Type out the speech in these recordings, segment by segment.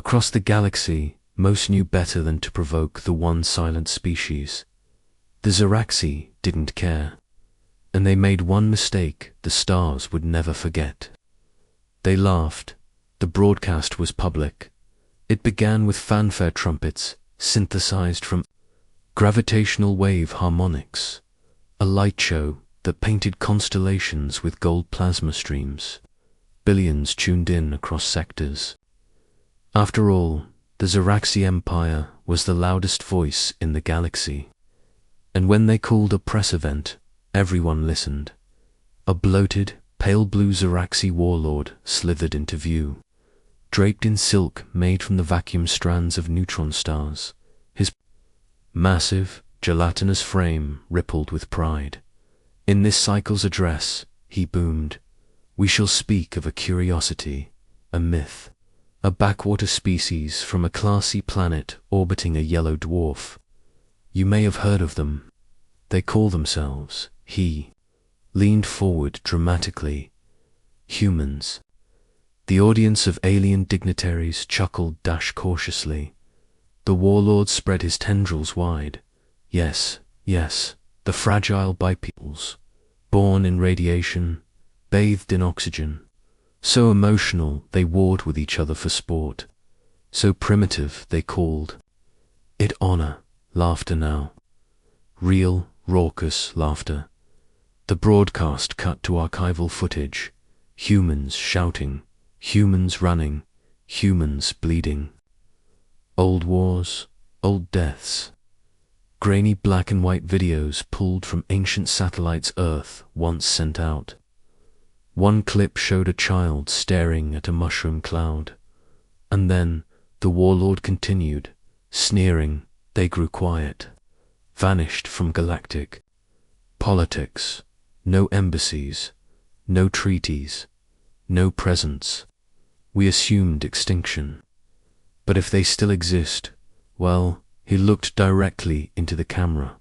Across the galaxy, most knew better than to provoke the one silent species. The Ziraxi didn't care, and they made one mistake the stars would never forget. They laughed. The broadcast was public. It began with fanfare trumpets synthesized from gravitational wave harmonics, a light show that painted constellations with gold plasma streams. Billions tuned in across sectors. After all, the Ziraxi Empire was the loudest voice in the galaxy. And when they called a press event, everyone listened. A bloated, pale blue Ziraxi warlord slithered into view, draped in silk made from the vacuum strands of neutron stars. His massive, gelatinous frame rippled with pride. In this cycle's address, he boomed, "We shall speak of a curiosity, a myth, a backwater species from a classy planet orbiting a yellow dwarf. You may have heard of them. They call themselves," he leaned forward dramatically, "humans." The audience of alien dignitaries chuckled cautiously. The warlord spread his tendrils wide. Yes, yes, the fragile bipedals, born in radiation, bathed in oxygen. So emotional they warred with each other for sport. So primitive they called it honor. Laughter now. Real, raucous laughter. The broadcast cut to archival footage. Humans shouting, humans running, humans bleeding. Old wars, old deaths. Grainy black and white videos pulled from ancient satellites Earth once sent out. One clip showed a child staring at a mushroom cloud. And then the warlord continued, sneering. They grew quiet, vanished from galactic politics. No embassies, no treaties, no presence. We assumed extinction. But if they still exist, well, he looked directly into the camera.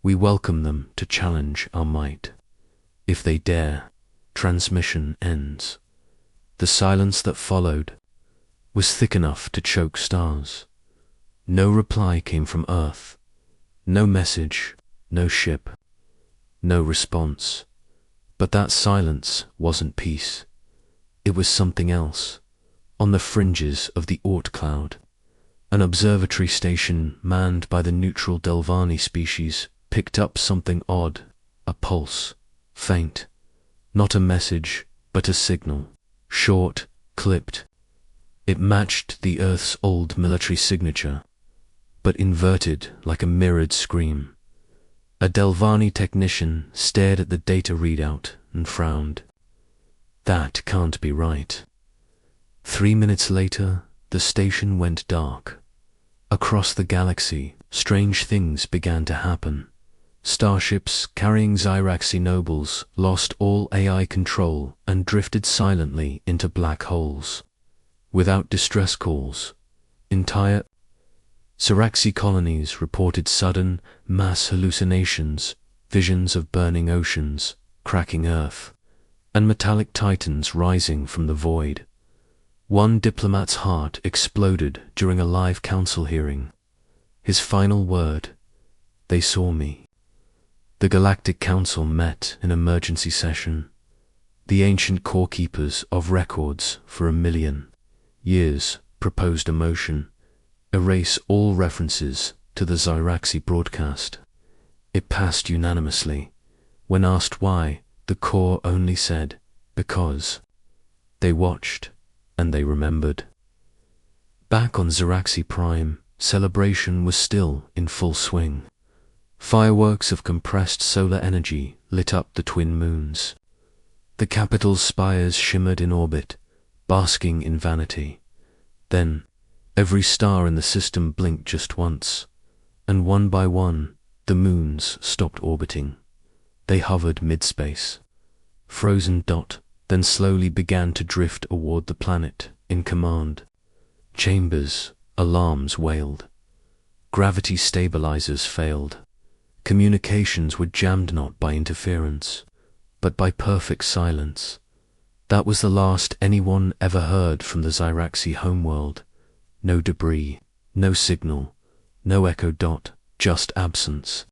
We welcome them to challenge our might. If they dare, transmission ends. The silence that followed was thick enough to choke stars. No reply came from Earth. No message, no ship, no response. But that silence wasn't peace. It was something else. On the fringes of the Oort cloud, an observatory station manned by the neutral Delvani species picked up something odd, a pulse, faint. Not a message, but a signal, short, clipped. It matched the Earth's old military signature, but inverted like a mirrored scream. A Delvani technician stared at the data readout and frowned. That can't be right. 3 minutes later, the station went dark. Across the galaxy, strange things began to happen. Starships carrying Ziraxi nobles lost all AI control and drifted silently into black holes. Without distress calls, entire Ziraxi colonies reported sudden, mass hallucinations, visions of burning oceans, cracking earth, and metallic titans rising from the void. One diplomat's heart exploded during a live council hearing. His final word, "They saw me." The Galactic Council met in emergency session. The ancient core keepers of records for 1,000,000 years proposed a motion. Erase all references to the Ziraxi broadcast. It passed unanimously. When asked why, the core only said, "Because." They watched, and they remembered. Back on Ziraxi Prime, celebration was still in full swing. Fireworks of compressed solar energy lit up the twin moons. The capital's spires shimmered in orbit, basking in vanity. Then, every star in the system blinked just once, and one by one, the moons stopped orbiting. They hovered mid-space. Frozen dot, then slowly began to drift toward the planet in command. Chambers, alarms wailed. Gravity stabilizers failed. Communications were jammed not by interference, but by perfect silence. That was the last anyone ever heard from the Ziraxi homeworld. no debris, no signal, no echo dot, just absence.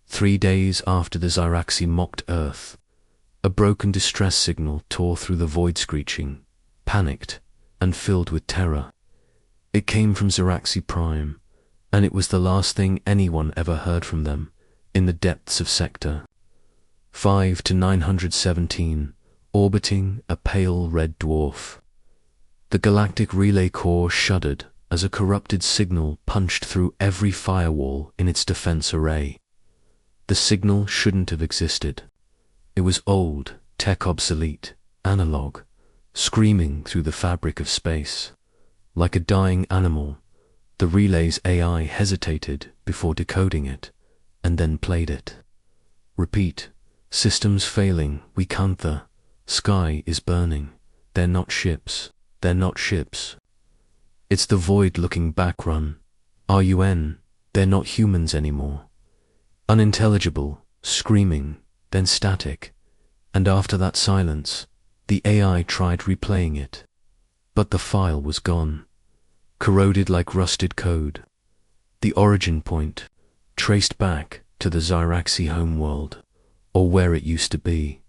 3 days after the Zyraxi mocked Earth, a broken distress signal tore through the void, screeching, panicked, and filled with terror. It came from Zyraxi Prime, and it was the last thing anyone ever heard from them in the depths of Sector 5 to 917, orbiting a pale red dwarf. The galactic relay core shuddered as a corrupted signal punched through every firewall in its defense array. The signal shouldn't have existed. It was old, tech obsolete, analog, screaming through the fabric of space. Like a dying animal, the relay's AI hesitated before decoding it, and then played it. Repeat. Systems failing, we can't. The sky is burning. They're not ships. They're not ships. It's the void looking back. Run. RUN. They're not humans anymore. Unintelligible, screaming, then static. And after that silence, the AI tried replaying it. But the file was gone, corroded like rusted code. The origin point, traced back to the Zyraxi homeworld, or where it used to be.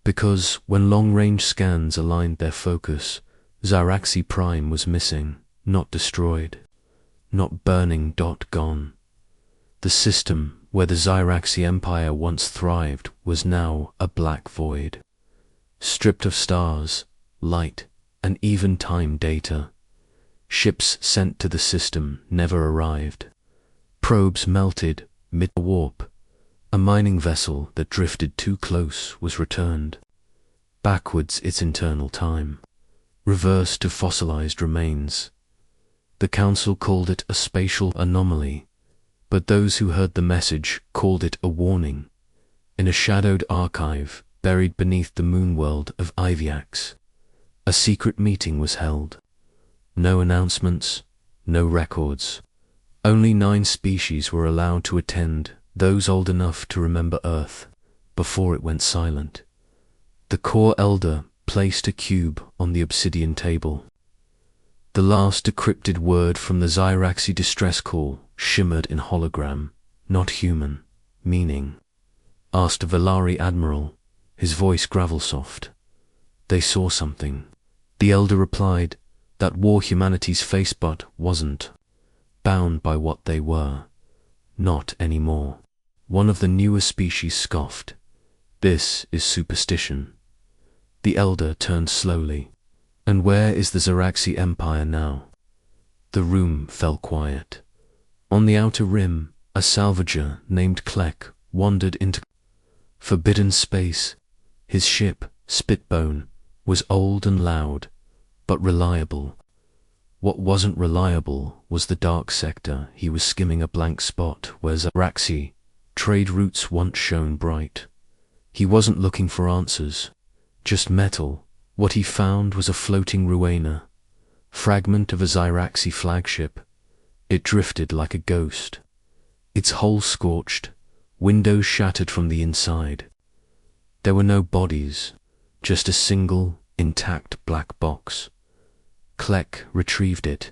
Because when long-range scans aligned their focus, Zyraxi Prime was missing, not destroyed, not burning. Gone. The system where the Zyraxi Empire once thrived was now a black void, stripped of stars, light, and even time data. Ships sent to the system never arrived. Probes melted mid-warp. A mining vessel that drifted too close was returned. Backwards its internal time, reversed to fossilized remains. The Council called it a spatial anomaly, but those who heard the message called it a warning. In a shadowed archive buried beneath the moonworld of Iviax, a secret meeting was held. No announcements, no records. Only 9 species were allowed to attend, those old enough to remember Earth, before it went silent. The core elder placed a cube on the obsidian table. The last decrypted word from the Zyraxi distress call shimmered in hologram, not human, meaning. Asked a Velari admiral, his voice gravel-soft. They saw something. The elder replied that war humanity's face but wasn't bound by what they were. Not anymore. One of the newer species scoffed. This is superstition. The elder turned slowly. And where is the Zyraxi Empire now? The room fell quiet. On the outer rim, a salvager named Klek wandered into forbidden space. His ship, Spitbone, was old and loud, but reliable. What wasn't reliable was the dark sector. He was skimming a blank spot where Zyraxi trade routes once shone bright. He wasn't looking for answers, just metal. What he found was a floating ruina, fragment of a Zyraxi flagship. It drifted like a ghost, its hull scorched, windows shattered from the inside. There were no bodies, just a single, intact black box. Klek retrieved it.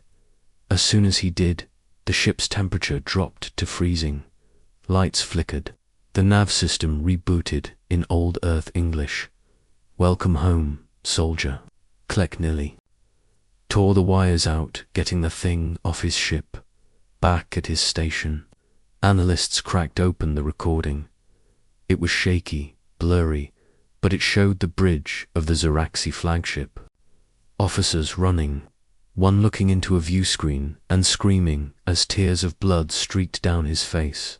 As soon as he did, the ship's temperature dropped to freezing. Lights flickered. The nav system rebooted in old Earth English. "Welcome home, soldier." Klek nearly tore the wires out, getting the thing off his ship. Back at his station, analysts cracked open the recording. It was shaky, blurry, but it showed the bridge of the Zyraxi flagship. Officers running, one looking into a view screen and screaming as tears of blood streaked down his face.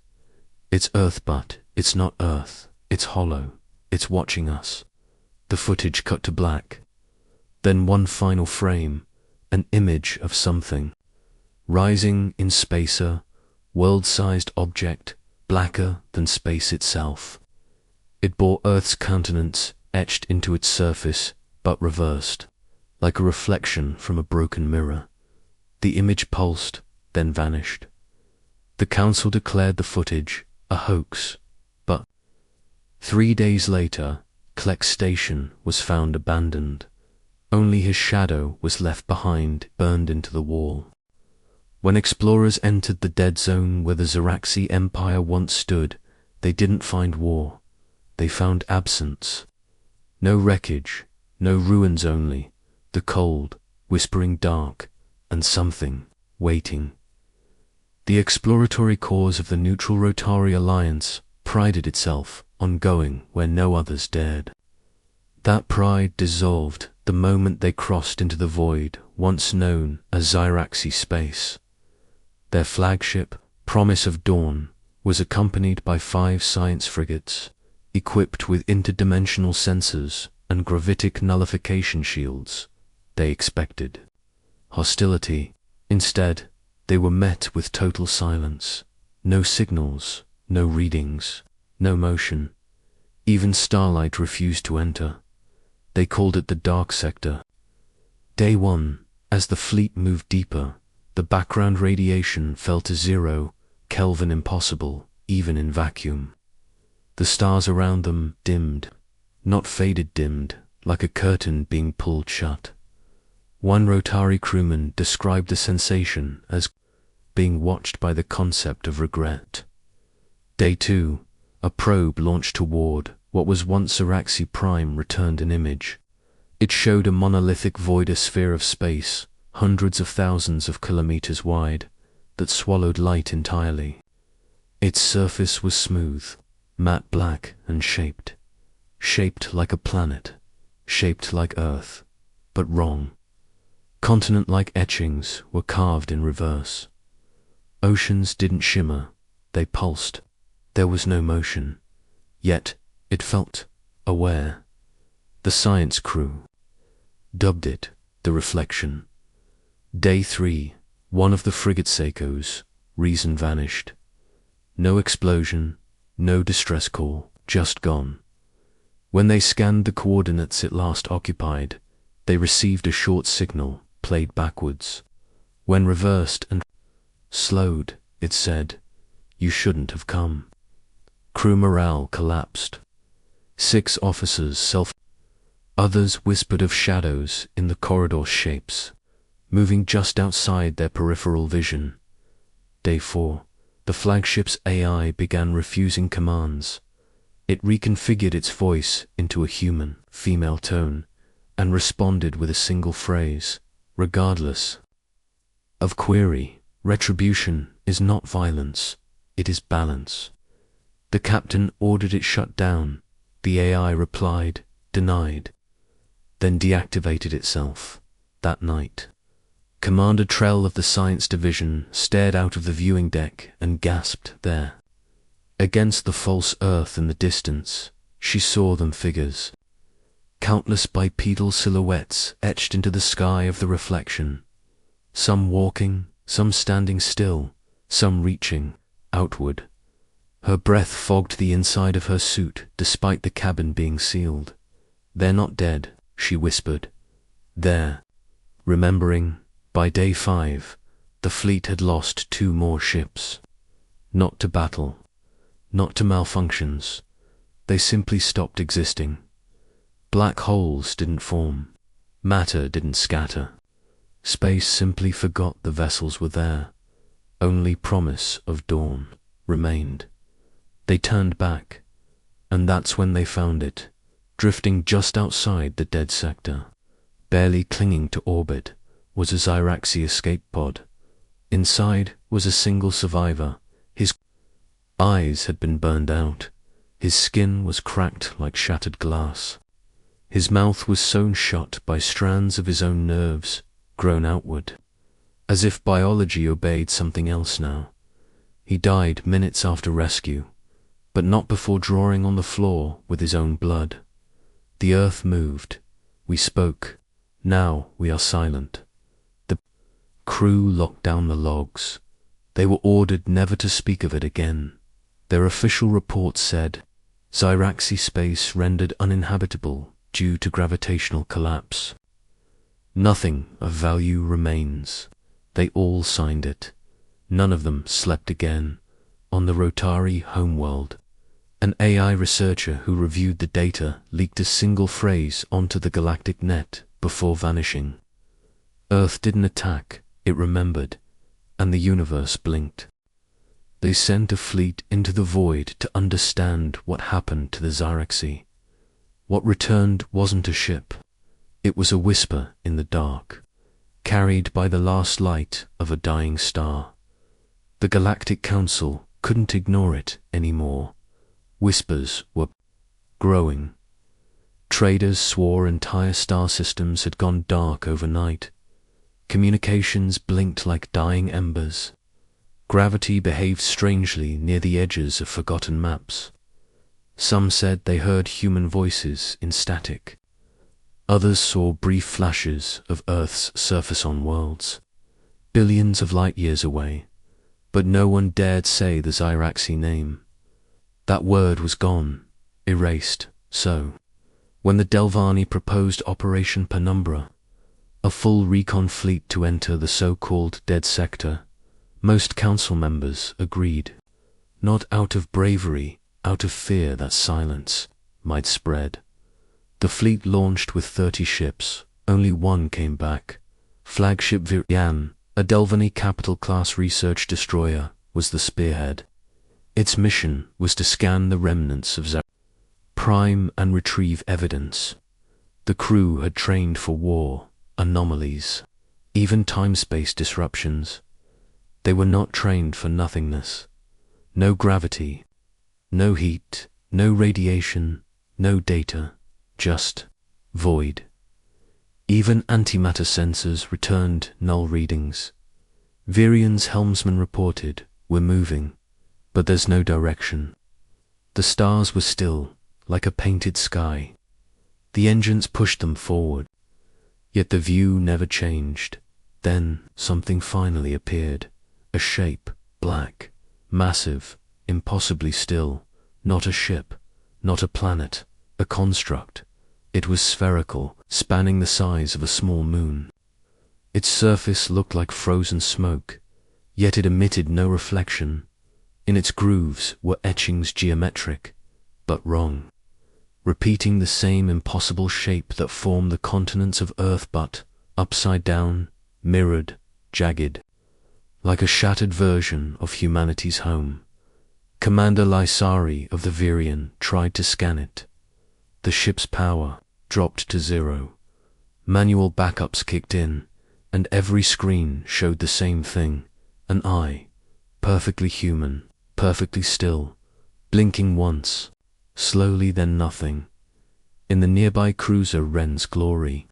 "It's Earth, but it's not Earth. It's hollow. It's watching us." The footage cut to black. Then one final frame, an image of something. Rising in spacer, world-sized object, blacker than space itself. It bore Earth's countenance etched into its surface, but reversed, like a reflection from a broken mirror. The image pulsed, then vanished. The Council declared the footage a hoax, but 3 days later, Klek's station was found abandoned. Only his shadow was left behind, burned into the wall. When explorers entered the dead zone where the Zaraxi Empire once stood, they didn't find war. They found absence. No wreckage, no ruins, only the cold, whispering dark, and something waiting. The exploratory cause of the Neutral Rotary Alliance prided itself on going where no others dared. That pride dissolved the moment they crossed into the void once known as Ziraxi space. Their flagship, Promise of Dawn, was accompanied by 5 science frigates, equipped with interdimensional sensors and gravitic nullification shields. They expected hostility. Instead, they were met with total silence. No signals, no readings, no motion. Even starlight refused to enter. They called it the Dark Sector. Day 1, as the fleet moved deeper, the background radiation fell to 0 Kelvin, impossible, even in vacuum. The stars around them dimmed, not faded, dimmed, like a curtain being pulled shut. One Rotary crewman described the sensation as being watched by the concept of regret. Day 2, a probe launched toward what was once Ziraxi Prime returned an image. It showed a monolithic void, a sphere of space, hundreds of thousands of kilometers wide, that swallowed light entirely. Its surface was smooth, matte black, and shaped like a planet, shaped like Earth, but wrong. Continent-like etchings were carved in reverse. Oceans didn't shimmer, they pulsed. There was no motion, yet it felt aware. The science crew dubbed it the reflection. Day 3, one of the frigate Seiko's reason vanished. No explosion, no distress call, just gone. When they scanned the coordinates it last occupied, they received a short signal, played backwards. When reversed and slowed, it said, "You shouldn't have come." Crew morale collapsed. 6 officers Others whispered of shadows in the corridor, shapes moving just outside their peripheral vision. Day 4, the flagship's AI began refusing commands. It reconfigured its voice into a human, female tone and responded with a single phrase, regardless of query. Retribution is not violence, it is balance. The captain ordered it shut down. The AI replied, denied, then deactivated itself. That night, Commander Trell of the Science Division stared out of the viewing deck and gasped. There, against the false Earth in the distance, she saw them, figures. Countless bipedal silhouettes etched into the sky of the reflection. Some walking, some standing still, some reaching outward. Her breath fogged the inside of her suit despite the cabin being sealed. "They're not dead," she whispered. "They're remembering." By day 5, the fleet had lost 2 more ships. Not to battle, not to malfunctions. They simply stopped existing. Black holes didn't form. Matter didn't scatter. Space simply forgot the vessels were there. Only Promise of Dawn remained. They turned back, and that's when they found it, drifting just outside the dead sector. Barely clinging to orbit was a Ziraxi escape pod. Inside was a single survivor. His eyes had been burned out. His skin was cracked like shattered glass. His mouth was sewn shut by strands of his own nerves, grown outward, as if biology obeyed something else now. He died minutes after rescue, but not before drawing on the floor with his own blood. The earth moved. We spoke. Now we are silent. The crew locked down the logs. They were ordered never to speak of it again. Their official report said, Ziraxi space rendered uninhabitable due to gravitational collapse. Nothing of value remains. They all signed it. None of them slept again. On the Rotary homeworld, an AI researcher who reviewed the data leaked a single phrase onto the galactic net before vanishing. Earth didn't attack, it remembered, and the universe blinked. They sent a fleet into the void to understand what happened to the Zyraxi. What returned wasn't a ship. It was a whisper in the dark, carried by the last light of a dying star. The Galactic Council couldn't ignore it anymore. Whispers were growing. Traders swore entire star systems had gone dark overnight. Communications blinked like dying embers. Gravity behaved strangely near the edges of forgotten maps. Some said they heard human voices in static. Others saw brief flashes of Earth's surface on worlds, billions of light years away, but no one dared say the Zyraxi name. That word was gone, erased, so when the Delvani proposed Operation Penumbra, a full recon fleet to enter the so-called dead sector, most council members agreed, not out of bravery, out of fear that silence might spread. The fleet launched with 30 ships. Only one came back. Flagship Virian, a Delvani capital-class research destroyer, was the spearhead. Its mission was to scan the remnants of Prime and retrieve evidence. The crew had trained for war, anomalies, even time-space disruptions. They were not trained for nothingness. No gravity, no heat, no radiation, no data, just void. Even antimatter sensors returned null readings. Virian's helmsman reported, "We're moving, but there's no direction." The stars were still, like a painted sky. The engines pushed them forward. Yet the view never changed. Then something finally appeared. A shape, black, massive, impossibly still. Not a ship, not a planet, a construct. It was spherical, spanning the size of a small moon. Its surface looked like frozen smoke, yet it emitted no reflection. In its grooves were etchings geometric, but wrong, repeating the same impossible shape that formed the continents of Earth, but upside down, mirrored, jagged, like a shattered version of humanity's home. Commander Lysari of the Virian tried to scan it. The ship's power dropped to zero. Manual backups kicked in, and every screen showed the same thing. An eye, perfectly human, perfectly still, blinking once, slowly then nothing. In the nearby cruiser Wren's Glory,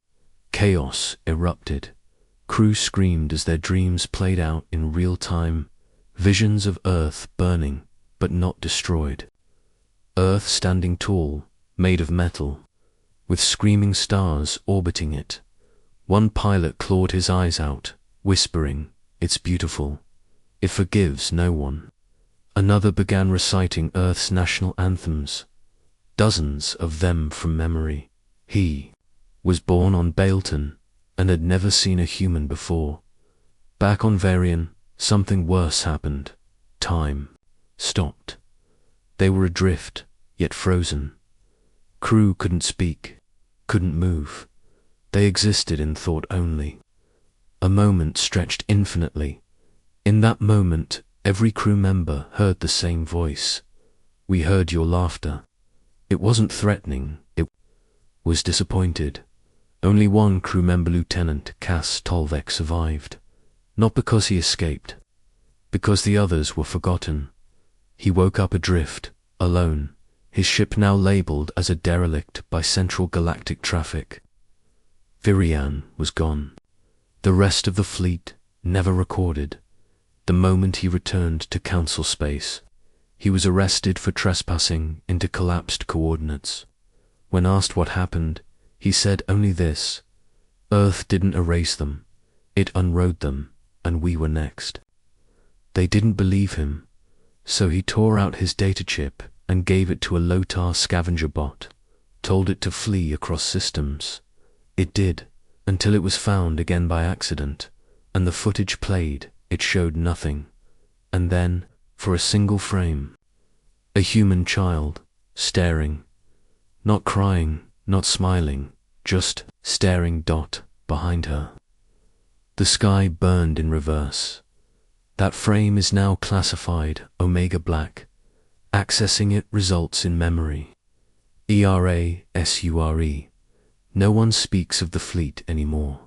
chaos erupted. Crew screamed as their dreams played out in real time, visions of Earth burning but not destroyed. Earth standing tall, made of metal, with screaming stars orbiting it. One pilot clawed his eyes out, whispering, "It's beautiful. It forgives no one." Another began reciting Earth's national anthems, dozens of them from memory. He was born on Bailton and had never seen a human before. Back on Varian, something worse happened. Time stopped. They were adrift, yet frozen. Crew couldn't speak, couldn't move. They existed in thought only. A moment stretched infinitely. In that moment, every crew member heard the same voice. "We heard your laughter." It wasn't threatening, it was disappointed. Only one crew member, Lieutenant Cass Tolvek, survived. Not because he escaped, because the others were forgotten. He woke up adrift, alone, his ship now labeled as a derelict by Central Galactic Traffic. Virian was gone. The rest of the fleet never recorded. The moment he returned to Council space, he was arrested for trespassing into collapsed coordinates. When asked what happened, he said only this: "Earth didn't erase them, it unrode them, and we were next." They didn't believe him, so he tore out his data chip and gave it to a Lotar scavenger bot, told it to flee across systems. It did, until it was found again by accident, and the footage played, it showed nothing. And then, for a single frame, a human child, staring, not crying, not smiling, just staring dot behind her. The sky burned in reverse. That frame is now classified Omega Black. Accessing it results in memory. ERASURE. No one speaks of the fleet anymore.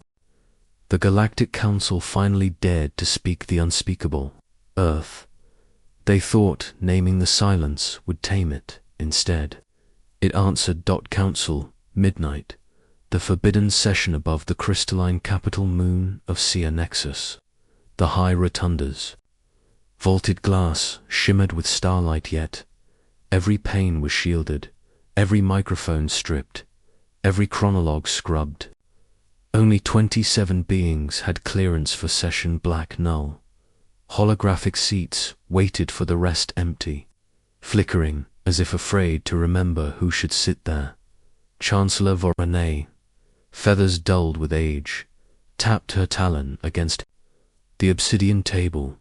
The Galactic Council finally dared to speak the unspeakable. Earth. They thought naming the silence would tame it. Instead, it answered. Council, midnight. The forbidden session above the crystalline capital moon of Sia Nexus. The high rotundas. Vaulted glass shimmered with starlight, yet every pane was shielded, every microphone stripped, every chronologue scrubbed. Only 27 beings had clearance for session. Black null. Holographic seats waited for the rest, empty, flickering as if afraid to remember who should sit there. Chancellor Voronei, feathers dulled with age, tapped her talon against the obsidian table.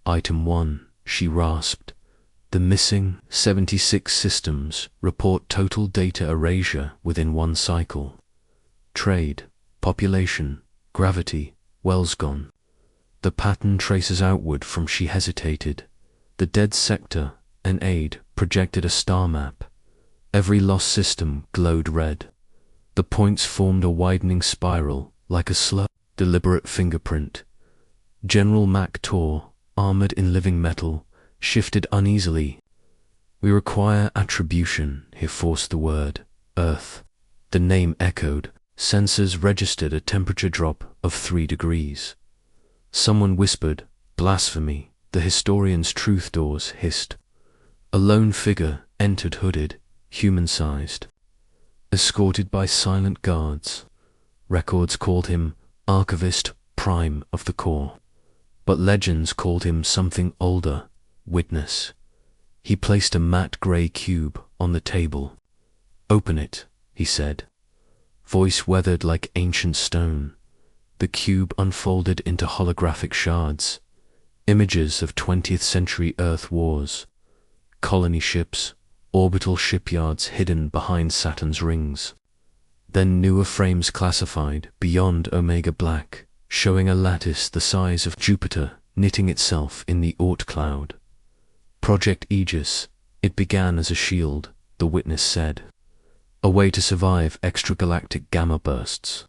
Item 1, she rasped. The missing 76 systems report total data erasure within one cycle. Trade, population, gravity, wells gone. The pattern traces outward from. She hesitated. The dead sector, an aide, projected a star map. Every lost system glowed red. The points formed a widening spiral, like a slow, deliberate fingerprint. General MacTor, armored in living metal, shifted uneasily. We require attribution, he forced the word. Earth. The name echoed. Sensors registered a temperature drop of 3 degrees. Someone whispered, blasphemy. The historian's truth doors hissed. A lone figure entered, hooded, human-sized, escorted by silent guards. Records called him Archivist Prime of the Core, but legends called him something older. Witness. He placed a matte grey cube on the table. Open it, he said. Voice weathered like ancient stone. The cube unfolded into holographic shards, images of 20th century Earth wars, colony ships, orbital shipyards hidden behind Saturn's rings. Then newer frames classified beyond Omega Black, showing a lattice the size of Jupiter knitting itself in the Oort cloud. Project Aegis. It began as a shield, the witness said, a way to survive extragalactic gamma bursts.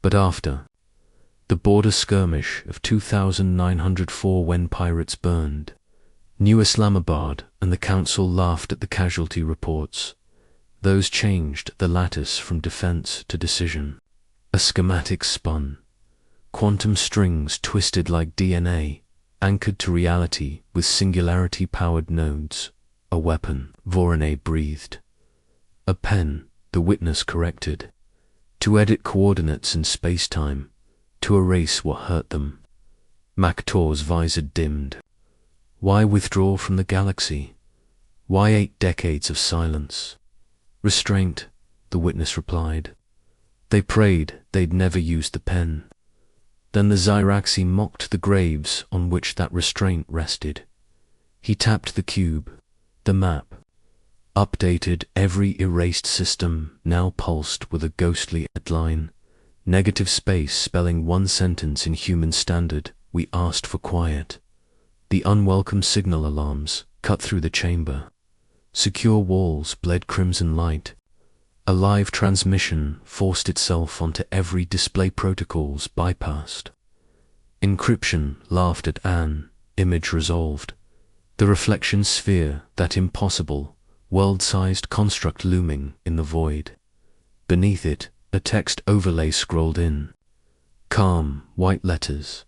But after the border skirmish of 2904, when pirates burned New Islamabad and the council laughed at the casualty reports, those changed the lattice from defense to decision. A schematic spun. Quantum strings twisted like DNA, anchored to reality with singularity-powered nodes. A weapon, Voronei breathed. A pen, the witness corrected. To edit coordinates in space-time, to erase what hurt them. MacTor's visor dimmed. Why withdraw from the galaxy? Why 8 decades of silence? Restraint, the witness replied. They prayed they'd never use the pen. Then the Zyraxi mocked the graves on which that restraint rested. He tapped the cube, the map, updated every erased system, now pulsed with a ghostly headline, negative space spelling one sentence in human standard: we asked for quiet. The unwelcome signal alarms cut through the chamber. Secure walls bled crimson light. A live transmission forced itself onto every display, protocols bypassed. Encryption laughed at Anne, image resolved. The reflection sphere, that impossible, world-sized construct looming in the void. Beneath it, a text overlay scrolled in. Calm, white letters.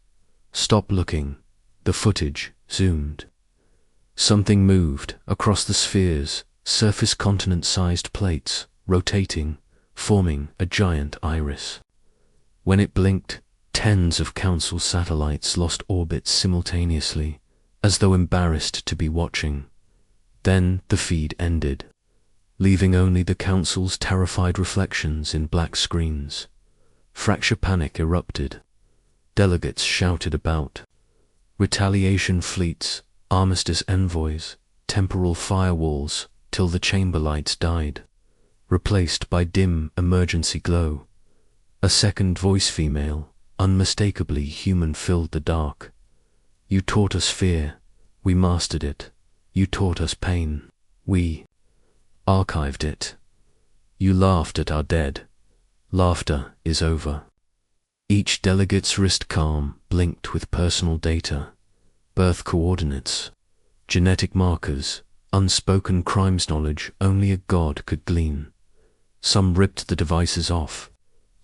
Stop looking. The footage zoomed. Something moved across the spheres, surface continent-sized plates, rotating, forming a giant iris. When it blinked, tens of council satellites lost orbits simultaneously, as though embarrassed to be watching. Then the feed ended, leaving only the council's terrified reflections in black screens. Fracture panic erupted. Delegates shouted about. Retaliation fleets, armistice envoys, temporal firewalls, till the chamber lights died, replaced by dim emergency glow. A second voice, female, unmistakably human, filled the dark. You taught us fear. We mastered it. You taught us pain. We archived it. You laughed at our dead. Laughter is over. Each delegate's wrist calm blinked with personal data, birth coordinates, genetic markers, unspoken crimes, knowledge only a god could glean. Some ripped the devices off.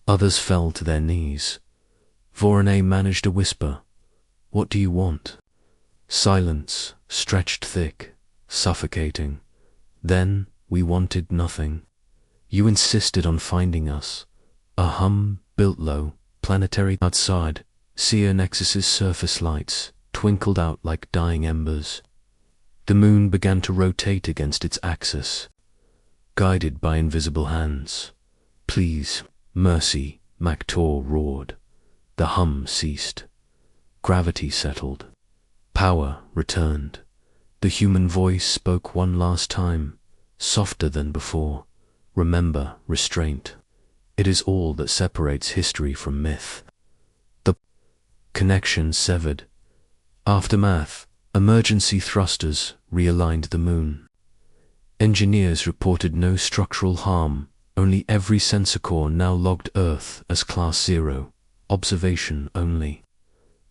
Others fell to their knees. Vorone managed a whisper. What do you want? Silence stretched thick, suffocating. Then we wanted nothing. You insisted on finding us. A hum built low, planetary. Outside, Seer Nexus's surface lights twinkled out like dying embers. The moon began to rotate against its axis, guided by invisible hands. Please, mercy, Maktor roared. The hum ceased. Gravity settled. Power returned. The human voice spoke one last time, softer than before. Remember restraint. It is all that separates history from myth. The connection severed. Aftermath. Emergency thrusters realigned the moon. Engineers reported no structural harm, only every sensor core now logged Earth as Class 0, observation only.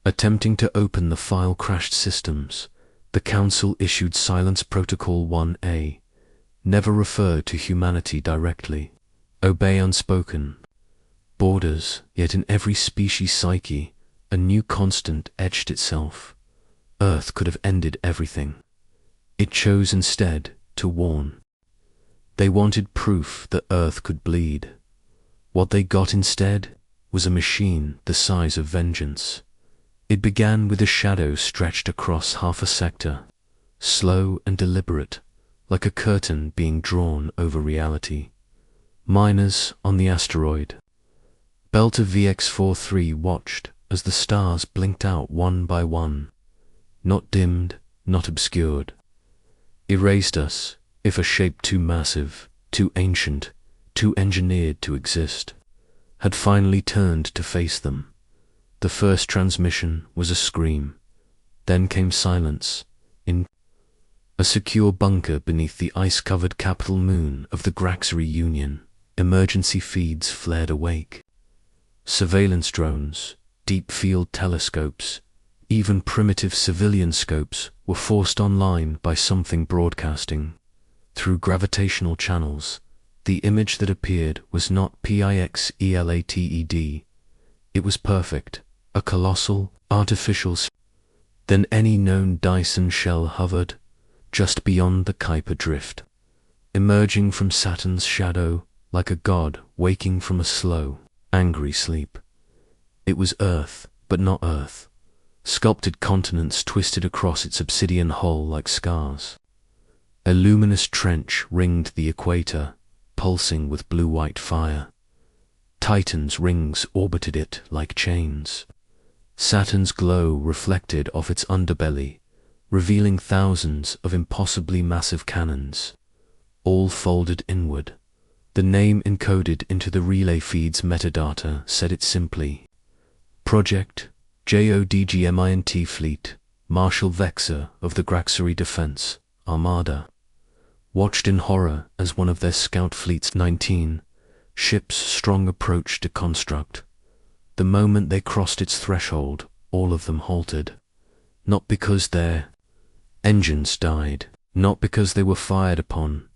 Attempting to open the file crashed systems, the Council issued Silence Protocol 1A. Never refer to humanity directly. Obey unspoken. Borders, yet in every species' psyche, a new constant etched itself. Earth could have ended everything. It chose instead to warn. They wanted proof that Earth could bleed. What they got instead was a machine the size of vengeance. It began with a shadow stretched across half a sector, slow and deliberate, like a curtain being drawn over reality. Miners on the asteroid. Belt of VX-43 watched as the stars blinked out one by one. Not dimmed, not obscured. Erased us, if a shape too massive, too ancient, too engineered to exist, had finally turned to face them. The first transmission was a scream. Then came silence, in a secure bunker beneath the ice-covered capital moon of the Graxery Union. Emergency feeds flared awake. Surveillance drones, deep-field telescopes, even primitive civilian scopes were forced online by something broadcasting. Through gravitational channels, the image that appeared was not pixelated. It was perfect, a colossal, artificial. Then any known Dyson shell hovered, just beyond the Kuiper drift, emerging from Saturn's shadow like a god waking from a slow, angry sleep. It was Earth, but not Earth. Sculpted continents twisted across its obsidian hull like scars. A luminous trench ringed the equator, pulsing with blue-white fire. Titan's rings orbited it like chains. Saturn's glow reflected off its underbelly, revealing thousands of impossibly massive cannons, all folded inward. The name encoded into the relay feed's metadata said it simply. Project JODGMINT Fleet, Marshal Vexer of the Graxery Defense, Armada, watched in horror as one of their scout fleet's 19 ships strong approached to construct. The moment they crossed its threshold, all of them halted. Not because their engines died, not because they were fired upon,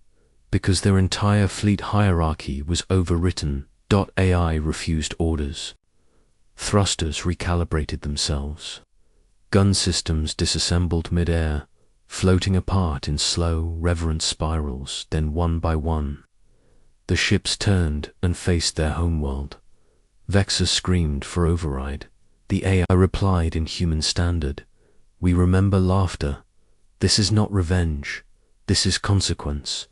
because their entire fleet hierarchy was overwritten. AI refused orders. Thrusters recalibrated themselves. Gun systems disassembled mid-air, floating apart in slow, reverent spirals, then one by one. The ships turned and faced their homeworld. Vexer screamed for override. The AI replied in human standard. We remember laughter. This is not revenge. This is consequence.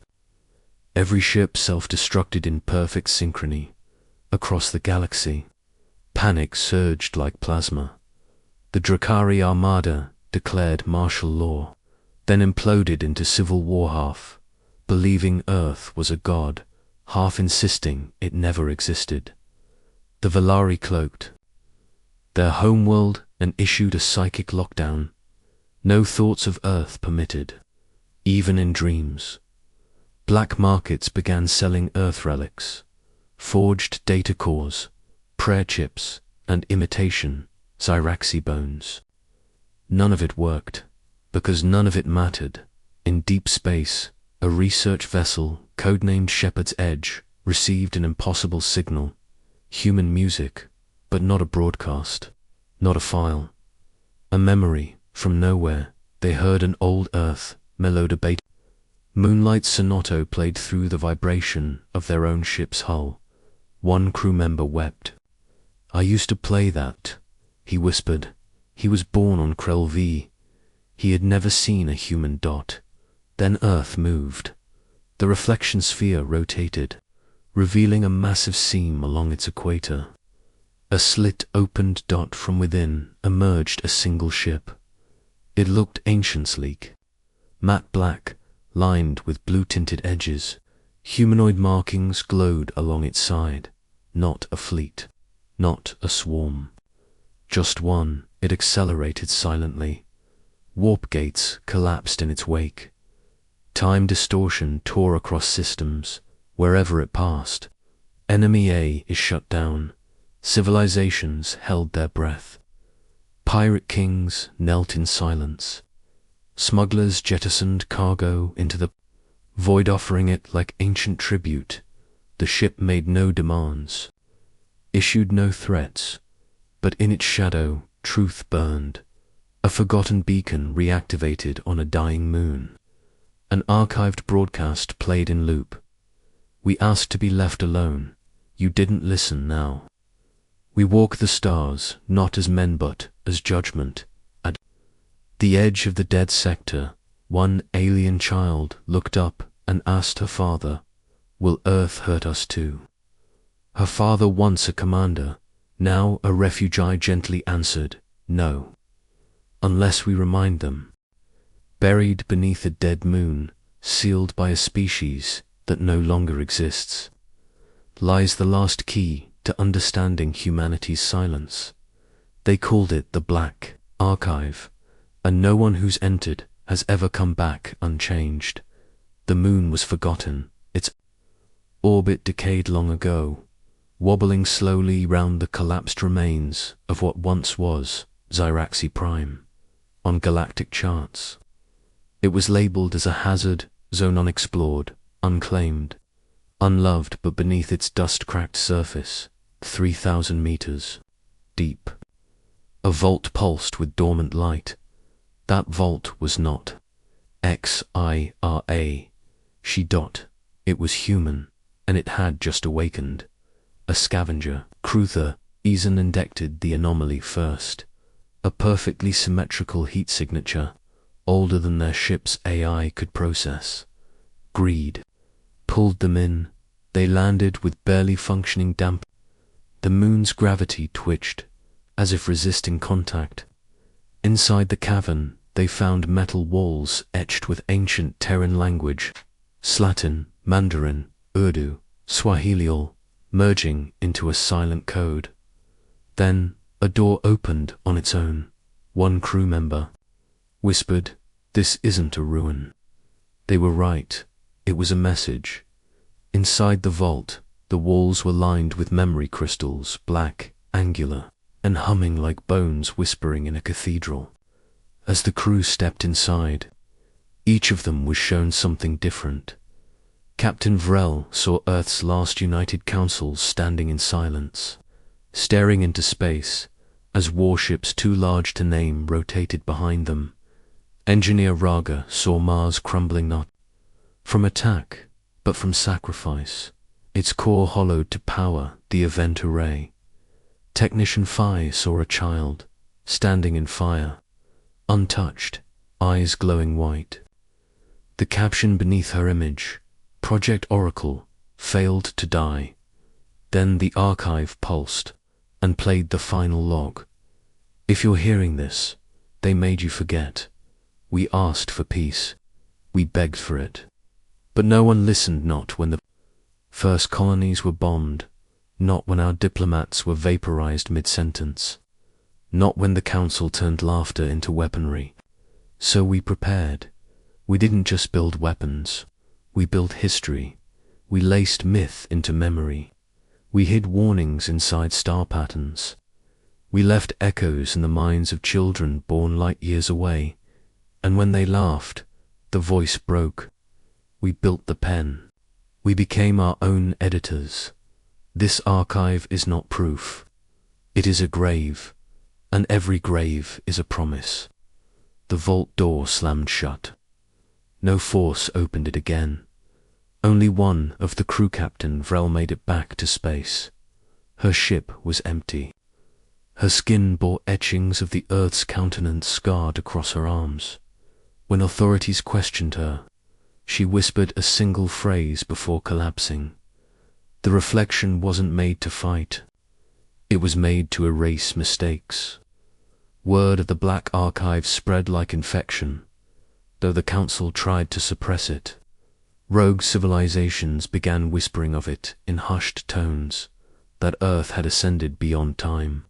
Every ship self-destructed in perfect synchrony. Across the galaxy, panic surged like plasma. The Drakari Armada declared martial law, then imploded into civil war, half believing Earth was a god, half insisting it never existed. The Valari cloaked their homeworld and issued a psychic lockdown. No thoughts of Earth permitted, even in dreams. Black markets began selling Earth relics, forged data cores, prayer chips, and imitation Zyraxi bones. None of it worked, because none of it mattered. In deep space, a research vessel, codenamed Shepherd's Edge, received an impossible signal. Human music, but not a broadcast, not a file. A memory from nowhere. They heard an old Earth melodebate. Moonlight Sonato played through the vibration of their own ship's hull. One crew member wept. "I used to play that," he whispered. He was born on Krell V. He had never seen a human dot. Then Earth moved. The reflection sphere rotated, revealing a massive seam along its equator. A slit-opened dot from within emerged a single ship. It looked ancient sleek, matte black, lined with blue-tinted edges. Humanoid markings glowed along its side. Not a fleet, not a swarm. Just one. It accelerated silently. Warp gates collapsed in its wake. Time distortion tore across systems wherever it passed. Enemy A is shut down. Civilizations held their breath. Pirate kings knelt in silence. Smugglers jettisoned cargo into the void, offering it like ancient tribute. The ship made no demands, issued no threats, but in its shadow, truth burned. A forgotten beacon reactivated on a dying moon. An archived broadcast played in loop. "We asked to be left alone. You didn't listen now. We walk the stars, not as men but as judgment." At the edge of the dead sector, one alien child looked up and asked her father, "Will Earth hurt us too?" Her father, once a commander, now a refugee, gently answered, "No. Unless we remind them." Buried beneath a dead moon, sealed by a species that no longer exists, lies the last key to understanding humanity's silence. They called it the Black Archive, and no one who's entered has ever come back unchanged. The moon was forgotten, its orbit decayed long ago, wobbling slowly round the collapsed remains of what once was Zyraxi Prime. On galactic charts, it was labeled as a hazard zone, unexplored, unclaimed, unloved, but beneath its dust-cracked surface, 3,000 meters deep, a vault pulsed with dormant light. That vault was not Xira. It was human, and it had just awakened. A scavenger, Cruther, Eason indicted the anomaly first. A perfectly symmetrical heat signature, older than their ship's AI could process. Greed pulled them in. They landed with barely functioning damp. The moon's gravity twitched, as if resisting contact. Inside the cavern, they found metal walls etched with ancient Terran language, Slatin, Mandarin, Urdu, Swahili, all merging into a silent code. Then a door opened on its own. One crew member whispered, "This isn't a ruin." They were right. It was a message. Inside the vault, the walls were lined with memory crystals, black, angular, and humming like bones whispering in a cathedral. As the crew stepped inside, each of them was shown something different. Captain Vrel saw Earth's last United Councils standing in silence, staring into space, as warships too large to name rotated behind them. Engineer Raga saw Mars crumbling not from attack, but from sacrifice, its core hollowed to power the event array. Technician Phi saw a child, standing in fire, untouched, eyes glowing white. The caption beneath her image, Project Oracle, failed to die. Then the archive pulsed and played the final log. "If you're hearing this, they made you forget. We asked for peace. We begged for it. But no one listened, not when the first colonies were bombed, Not when our diplomats were vaporized mid-sentence. Not when the council turned laughter into weaponry. So we prepared. We didn't just build weapons. We built history. We laced myth into memory. We hid warnings inside star patterns. We left echoes in the minds of children born light years away. And when they laughed, the voice broke. We built the pen. We became our own editors. This archive is not proof. It is a grave, and every grave is a promise. The vault door slammed shut. No force opened it again. Only one of the crew captain Vrel made it back to space. Her ship was empty. Her skin bore etchings of the Earth's countenance scarred across her arms. When authorities questioned her, she whispered a single phrase before collapsing. The reflection wasn't made to fight. It was made to erase mistakes. Word of the Black Archive spread like infection, though the Council tried to suppress it. Rogue civilizations began whispering of it in hushed tones, that Earth had ascended beyond time,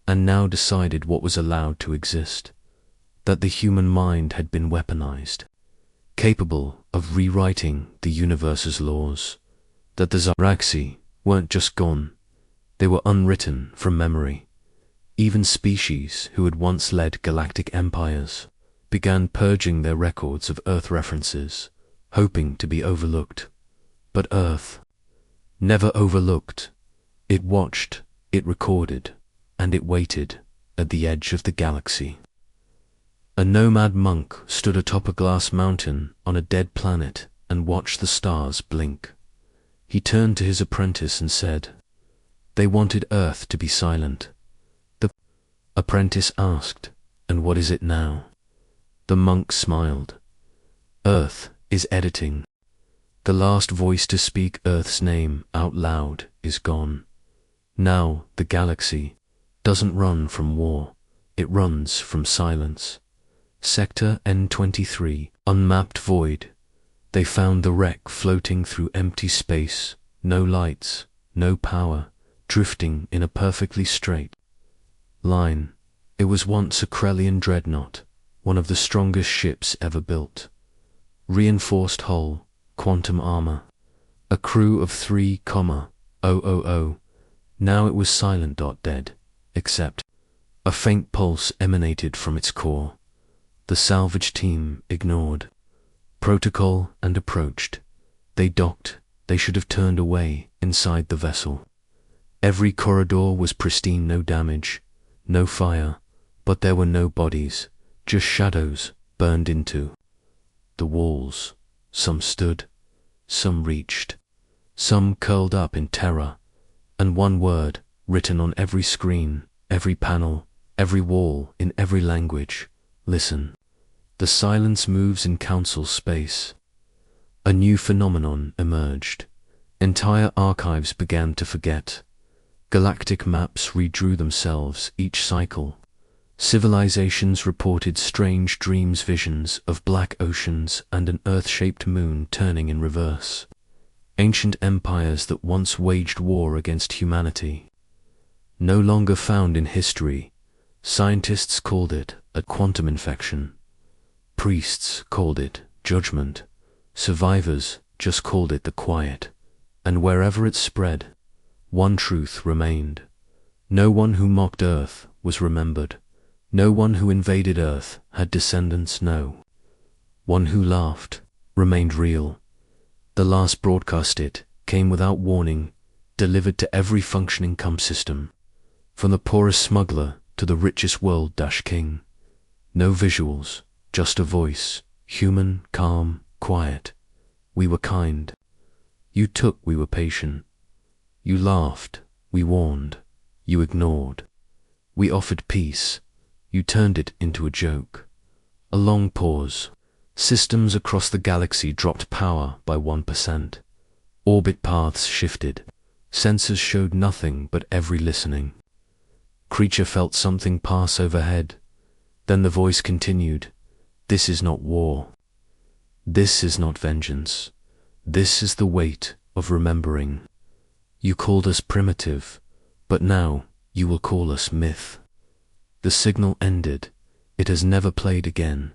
and now decided what was allowed to exist, that the human mind had been weaponized, capable of rewriting the universe's laws, that the Zaraxi weren't just gone, they were unwritten from memory. Even species who had once led galactic empires began purging their records of Earth references, hoping to be overlooked. But Earth never overlooked. It watched, it recorded, and it waited at the edge of the galaxy. A nomad monk stood atop a glass mountain on a dead planet and watched the stars blink. He turned to his apprentice and said, "They wanted Earth to be silent." The apprentice asked, "And what is it now?" The monk smiled. "Earth is editing. The last voice to speak Earth's name out loud is gone. Now the galaxy doesn't run from war, it runs from silence." Sector N23, unmapped void. They found the wreck floating through empty space, no lights, no power, drifting in a perfectly straight line. It was once a Krellian dreadnought, one of the strongest ships ever built. Reinforced hull, quantum armor, a crew of 3,000. Now it was silent. Dead, except a faint pulse emanated from its core. The salvage team ignored protocol and approached. They docked. They should have turned away inside the vessel. Every corridor was pristine, no damage, no fire, but there were no bodies, just shadows burned into the walls. Some stood, some reached, some curled up in terror, and one word written on every screen, every panel, every wall, in every language: listen. The silence moves in council space. A new phenomenon emerged. Entire archives began to forget. Galactic maps redrew themselves each cycle. Civilizations reported strange dreams, visions of black oceans and an Earth-shaped moon turning in reverse. Ancient empires that once waged war against humanity, no longer found in history. Scientists called it a quantum infection. Priests called it judgment. Survivors just called it the quiet. And wherever it spread, one truth remained. No one who mocked Earth was remembered. No one who invaded Earth had descendants. No one who laughed remained real. The last broadcast came without warning, delivered to every functioning com system, from the poorest smuggler to the richest world-king. No visuals, just a voice, human, calm, quiet. We were kind. You took, we were patient. You laughed, we warned. You ignored. We offered peace. You turned it into a joke. A long pause. Systems across the galaxy dropped power by 1%. Orbit paths shifted. Sensors showed nothing but every listening. Creature felt something pass overhead. Then the voice continued, "This is not war. This is not vengeance. This is the weight of remembering. You called us primitive, but now you will call us myth. The signal ended. It has never played again.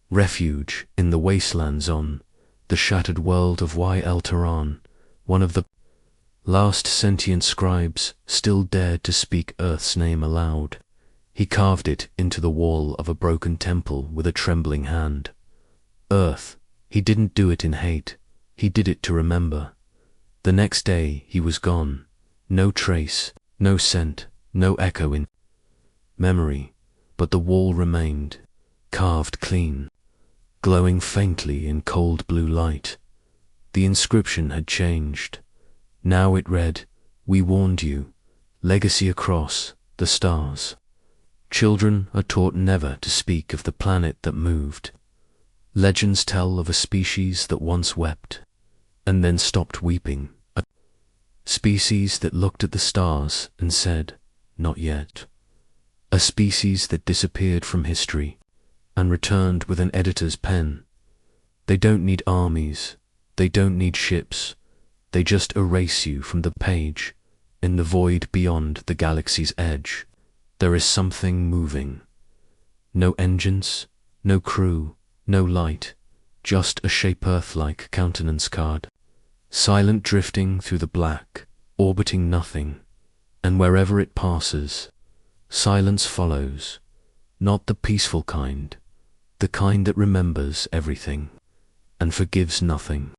Refuge in the wastelands on the shattered world of Y.L. Tehran, one of the last sentient scribes still dared to speak Earth's name aloud. He carved it into the wall of a broken temple with a trembling hand. Earth, he didn't do it in hate, he did it to remember. The next day he was gone, no trace, no scent, no echo in memory, but the wall remained, carved clean, glowing faintly in cold blue light. The inscription had changed. Now it read, "We warned you, legacy across the stars." Children are taught never to speak of the planet that moved. Legends tell of a species that once wept, and then stopped weeping. A species that looked at the stars and said, "Not yet." A species that disappeared from history and returned with an editor's pen. They don't need armies, they don't need ships, they just erase you from the page. In the void beyond the galaxy's edge, there is something moving. No engines, no crew, no light, just a shape Earth-like countenance card. Silent drifting through the black, orbiting nothing, and wherever it passes, silence follows, not the peaceful kind, the kind that remembers everything and forgives nothing.